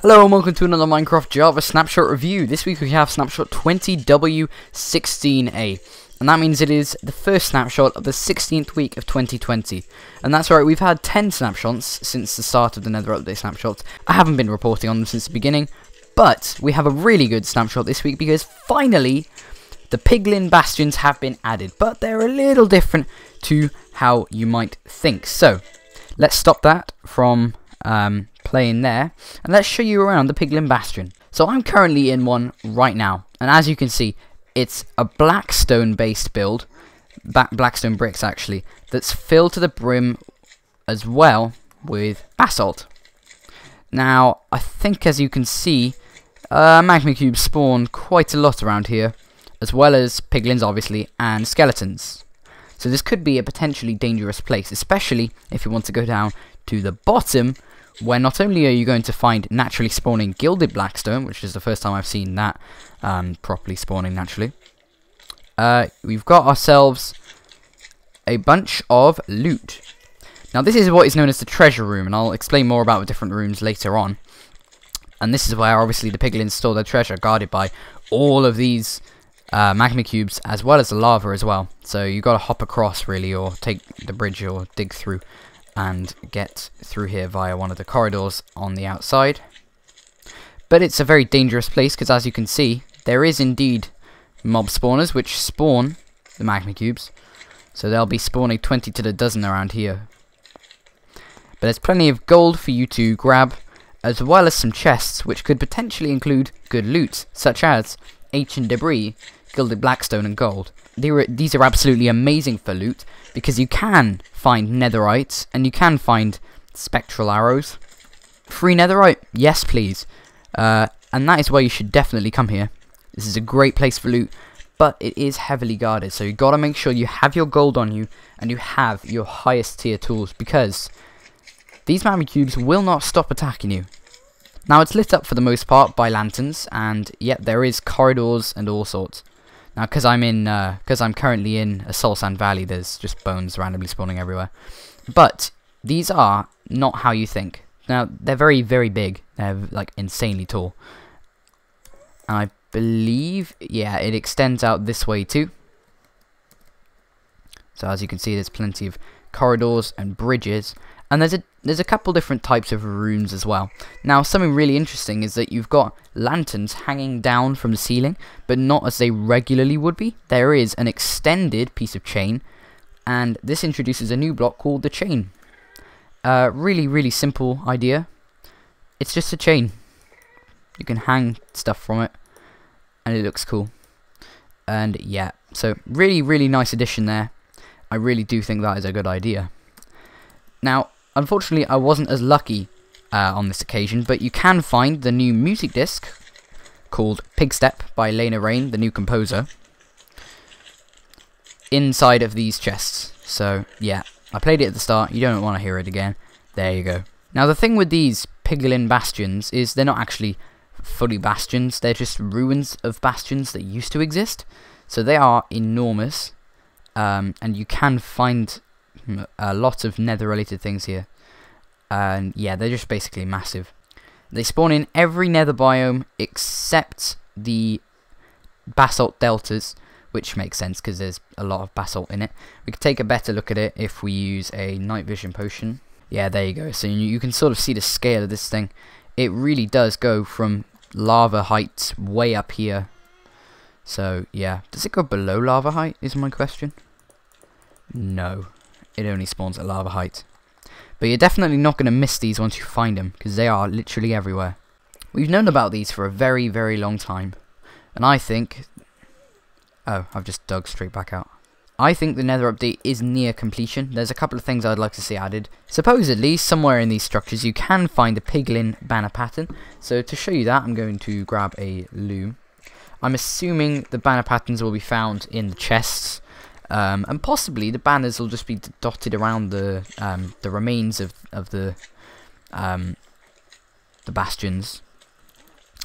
Hello and welcome to another Minecraft Java snapshot review. This week we have snapshot 20W16A, and that means it is the first snapshot of the 16th week of 2020. And that's right, we've had 10 snapshots since the start of the Nether update snapshots. I haven't been reporting on them since the beginning, but we have a really good snapshot this week because finally the Piglin Bastions have been added, but they're a little different to how you might think. So let's stop that from playing there, and let's show you around the Piglin Bastion. So I'm currently in one right now, and as you can see, it's a blackstone based build, blackstone bricks actually, that's filled to the brim as well with basalt. Now I think, as you can see, magma cubes spawn quite a lot around here, as well as piglins obviously, and skeletons. So this could be a potentially dangerous place, especially if you want to go down to the bottom, where not only are you going to find naturally spawning gilded blackstone, which is the first time I've seen that properly spawning naturally, we've got ourselves a bunch of loot. Now this is what is known as the treasure room, and I'll explain more about the different rooms later on. And this is where obviously the piglins store their treasure, guarded by all of these magma cubes, as well as the lava as well. So you got to hop across really, or take the bridge, or dig through and get through here via one of the corridors on the outside. But it's a very dangerous place because, as you can see, there is indeed mob spawners which spawn the magma cubes. So they'll be spawning 20 to the dozen around here. But there's plenty of gold for you to grab, as well as some chests which could potentially include good loot, such as ancient debris, gilded blackstone and gold. These are absolutely amazing for loot because you can find netherite and you can find spectral arrows. Free netherite? Yes please. And that is why you should definitely come here. This is a great place for loot, but it is heavily guarded, so you got to make sure you have your gold on you and you have your highest tier tools, because these magma cubes will not stop attacking you. Now it's lit up for the most part by lanterns, and yet there is corridors and all sorts. Now because I'm currently in a soul sand valley, there's just bones randomly spawning everywhere. But these are not how you think. Now they're very, very big. They're like insanely tall. And I believe, yeah, it extends out this way too. So as you can see, there's plenty of corridors and bridges. And there's a couple different types of rooms as well. Now something really interesting is that you've got lanterns hanging down from the ceiling, but not as they regularly would be. There is an extended piece of chain, and this introduces a new block called the chain. Really simple idea. It's just a chain. You can hang stuff from it, and it looks cool. And yeah, so really nice addition there. I really do think that is a good idea. Now, unfortunately, I wasn't as lucky on this occasion, but you can find the new music disc called Pigstep by Lena Rain, the new composer, inside of these chests. So, yeah, I played it at the start. You don't want to hear it again. There you go. Now, the thing with these Piglin Bastions is they're not actually fully bastions. They're just ruins of bastions that used to exist. So they are enormous, and you can find a lot of nether related things here, and yeah, they're just basically massive. They spawn in every nether biome except the basalt deltas, which makes sense because there's a lot of basalt in it. We could take a better look at it if we use a night vision potion. Yeah, there you go. So you can sort of see the scale of this thing. It really does go from lava height way up here. So yeah, does it go below lava height is my question? No. It only spawns at lava height. But you're definitely not going to miss these once you find them, because they are literally everywhere. We've known about these for a very long time, and I think... Oh, I've just dug straight back out. I think the Nether update is near completion. There's a couple of things I'd like to see added. Supposedly, somewhere in these structures you can find a Piglin banner pattern. So to show you that, I'm going to grab a loom. I'm assuming the banner patterns will be found in the chests. And possibly the banners will just be dotted around the remains of the bastions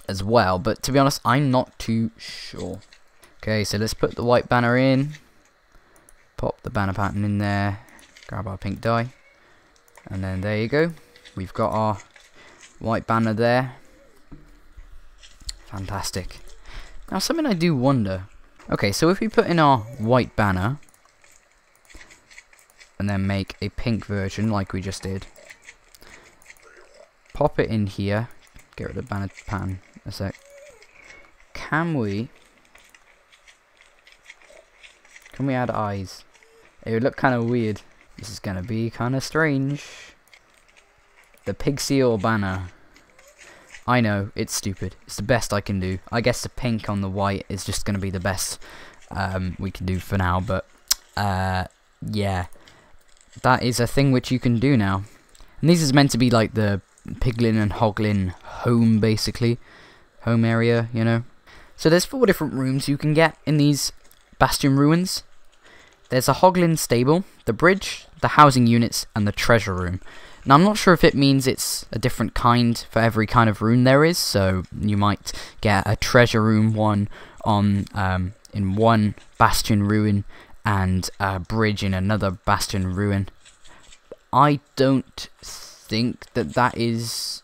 as well. But to be honest, I'm not too sure. Okay, so let's put the white banner in. Pop the banner pattern in there. Grab our pink dye, and then there you go. We've got our white banner there. Fantastic. Now, something I do wonder. Okay, so if we put in our white banner, and then make a pink version like we just did, pop it in here, get rid of the banner pattern a sec. Can we add eyes? It would look kind of weird. This is going to be kind of strange. The pig seal banner. I know, it's stupid. It's the best I can do. I guess the pink on the white is just going to be the best we can do for now. But, yeah. That is a thing which you can do now. And this is meant to be like the Piglin and Hoglin home, basically. Home area, you know. So there's 4 different rooms you can get in these Bastion ruins. There's a Hoglin stable, the bridge, the housing units, and the treasure room. Now, I'm not sure if it means it's a different kind for every kind of rune there is, so you might get a treasure room one on in one Bastion ruin and a bridge in another Bastion ruin. I don't think that is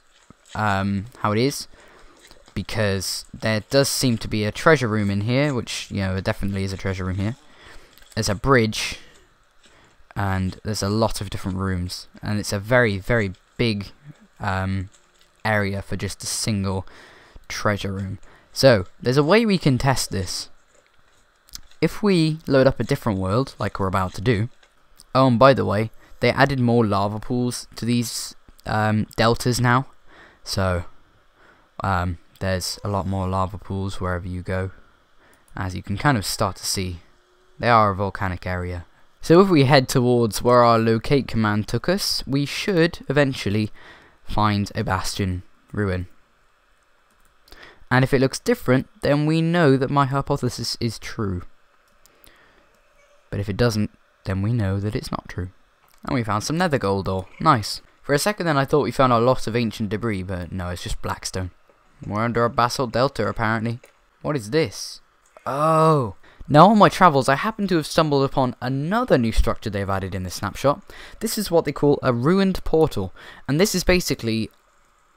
how it is, because there does seem to be a treasure room in here, which, you know, there definitely is a treasure room here. There's a bridge, and there's a lot of different rooms, and it's a very, very big area for just a single treasure room. So there's a way we can test this. If we load up a different world, like we're about to do. Oh, and by the way, they added more lava pools to these deltas now, so there's a lot more lava pools wherever you go, as you can kind of start to see. They are a volcanic area. So if we head towards where our locate command took us, we should eventually find a Bastion ruin. And if it looks different, then we know that my hypothesis is true. But if it doesn't, then we know that it's not true. And we found some nether gold ore. Nice. For a second then I thought we found a lot of ancient debris, but no, it's just blackstone. We're under a basalt delta apparently. What is this? Oh! Now on my travels I happen to have stumbled upon another new structure they've added in this snapshot. This is what they call a ruined portal. And this is basically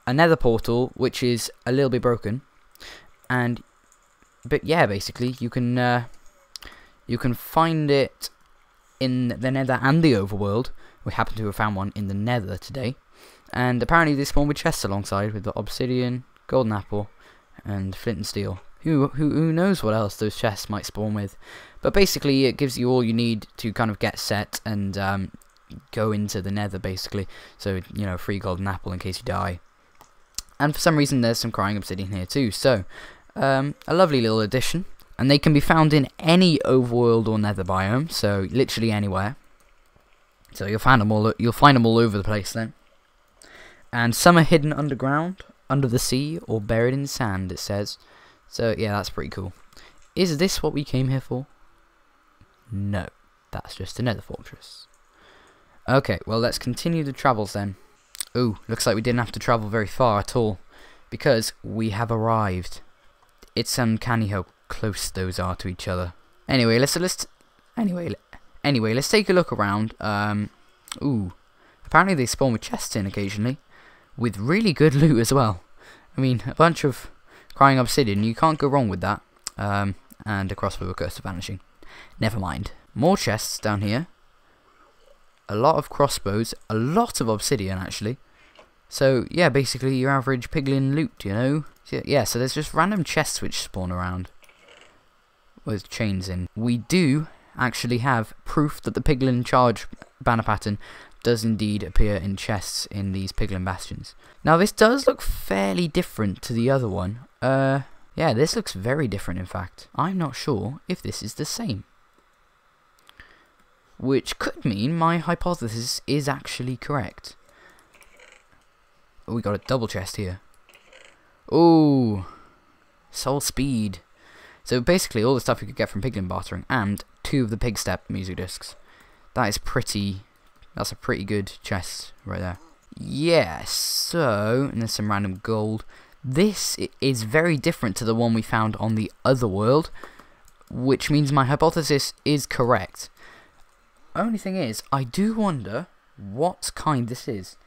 a nether portal which is a little bit broken. But yeah, basically you can find it in the nether and the overworld. We happen to have found one in the nether today. And apparently they spawn with chests alongside, with the obsidian, golden apple, and flint and steel. Who knows what else those chests might spawn with. But basically it gives you all you need to kind of get set and go into the nether basically. So, you know, free golden apple in case you die. And for some reason there's some crying obsidian here too. So, a lovely little addition. And they can be found in any overworld or nether biome, so literally anywhere. So you'll find them all over the place then. And some are hidden underground, under the sea, or buried in sand, it says. So yeah, that's pretty cool. Is this what we came here for? No, that's just a nether fortress. Okay, well let's continue the travels then. Ooh, looks like we didn't have to travel very far at all, because we have arrived. It's uncanny how close those are to each other. Anyway, let's take a look around. Ooh, apparently they spawn with chests in occasionally, with really good loot as well. I mean, a bunch of crying obsidian, you can't go wrong with that. And a crossbow with curse of vanishing. Never mind. More chests down here. A lot of crossbows, a lot of obsidian actually. So yeah, basically your average piglin loot, you know. Yeah, so there's just random chests which spawn around with chains in. We do actually have proof that the Piglin charge banner pattern does indeed appear in chests in these Piglin Bastions. Now this does look fairly different to the other one. Yeah, this looks very different in fact. I'm not sure if this is the same. Which could mean my hypothesis is actually correct. Oh, we got a double chest here. Ooh, soul speed. So basically all the stuff you could get from Piglin bartering and 2 of the pig step music discs. That's a pretty good chest right there. Yeah, so, and there's some random gold. This is very different to the one we found on the other world, which means my hypothesis is correct. Only thing is, I do wonder what kind this is.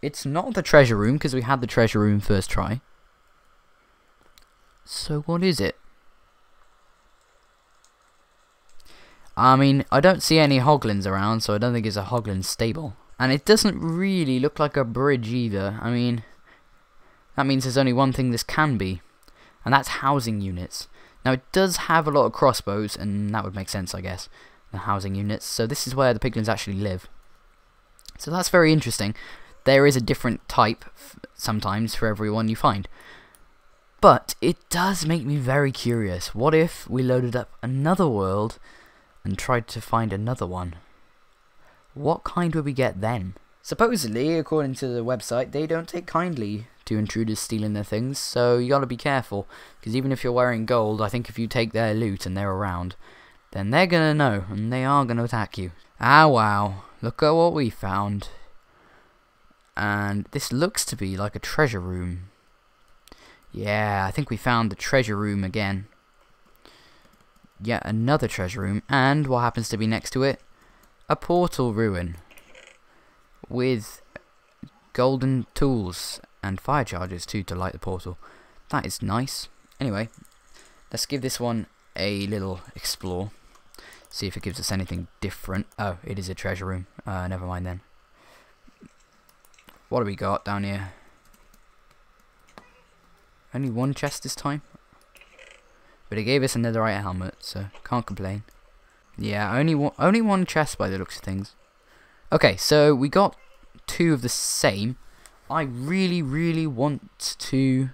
It's not the treasure room, because we had the treasure room first try. So what is it? I mean, I don't see any hoglins around, so I don't think it's a hoglin stable. And it doesn't really look like a bridge either. I mean, that means there's only one thing this can be, and that's housing units. Now, it does have a lot of crossbows, and that would make sense, I guess, the housing units. So this is where the piglins actually live. So that's very interesting. There is a different type sometimes for every one you find. But it does make me very curious. What if we loaded up another world and tried to find another one? What kind would we get then? Supposedly, according to the website, they don't take kindly to intruders stealing their things, so you gotta be careful, because even if you're wearing gold, I think if you take their loot and they're around, then they're gonna know, and they are gonna attack you. Ah wow, look at what we found. And this looks to be like a treasure room. Yeah, I think we found the treasure room again. Yet another treasure room, and what happens to be next to it? A portal ruin with golden tools and fire charges too to light the portal. That is nice. Anyway, let's give this one a little explore. See if it gives us anything different. Oh, it is a treasure room. Never mind then. What do we got down here? Only one chest this time. But it gave us a netherite helmet, so can't complain. Yeah, only one chest by the looks of things. Okay, so we got two of the same. I really want to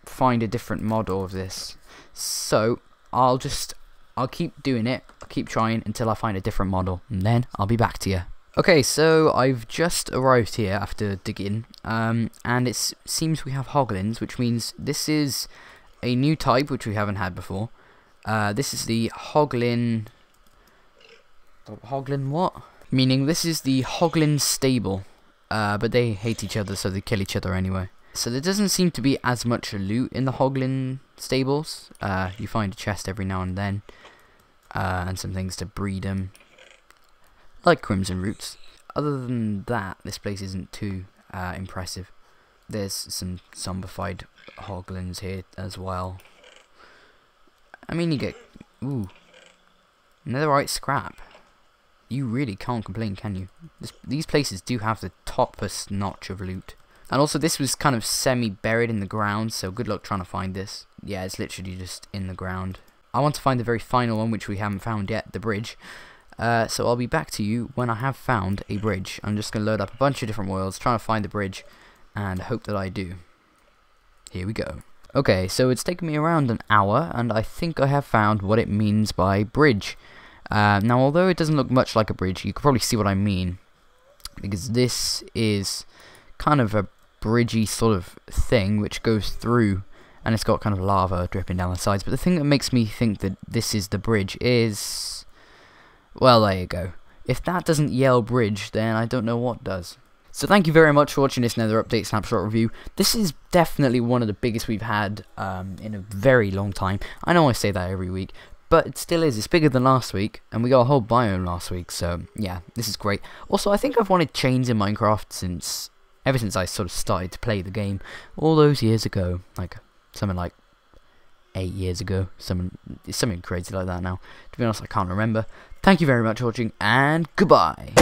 find a different model of this. So I'll keep doing it. I'll keep trying until I find a different model, and then I'll be back to you. Okay, so I've just arrived here after digging, and it seems we have hoglins, which means this is a new type which we haven't had before. This is the hoglin. Hoglin what? Meaning this is the hoglin stable, but they hate each other, so they kill each other anyway. So there doesn't seem to be as much loot in the hoglin stables. You find a chest every now and then, and some things to breed them, like crimson roots. Other than that, this place isn't too impressive. There's some zombified hoglins here as well. I mean, you get netherite scrap. You really can't complain, can you? These places do have the toppest notch of loot. And also, this was kind of semi-buried in the ground, so good luck trying to find this. Yeah, it's literally just in the ground. I want to find the very final one, which we haven't found yet, the bridge. So I'll be back to you when I have found a bridge. I'm just going to load up a bunch of different worlds, trying to find the bridge, and hope that I do. Here we go. Okay, so it's taken me around an hour, and I think I have found what it means by bridge. Now, although it doesn't look much like a bridge, you can probably see what I mean, because this is kind of a bridgey sort of thing which goes through, and it's got kind of lava dripping down the sides. But the thing that makes me think that this is the bridge is, well, there you go. If that doesn't yell bridge, then I don't know what does. So thank you very much for watching this Nether Update Snapshot review. This is definitely one of the biggest we've had in a very long time. I know I say that every week, but it still is. It's bigger than last week, and we got a whole biome last week, so yeah, this is great. Also, I think I've wanted chains in Minecraft ever since I sort of started to play the game all those years ago, like something like 8 years ago, something crazy like that now. To be honest, I can't remember. Thank you very much for watching, and goodbye.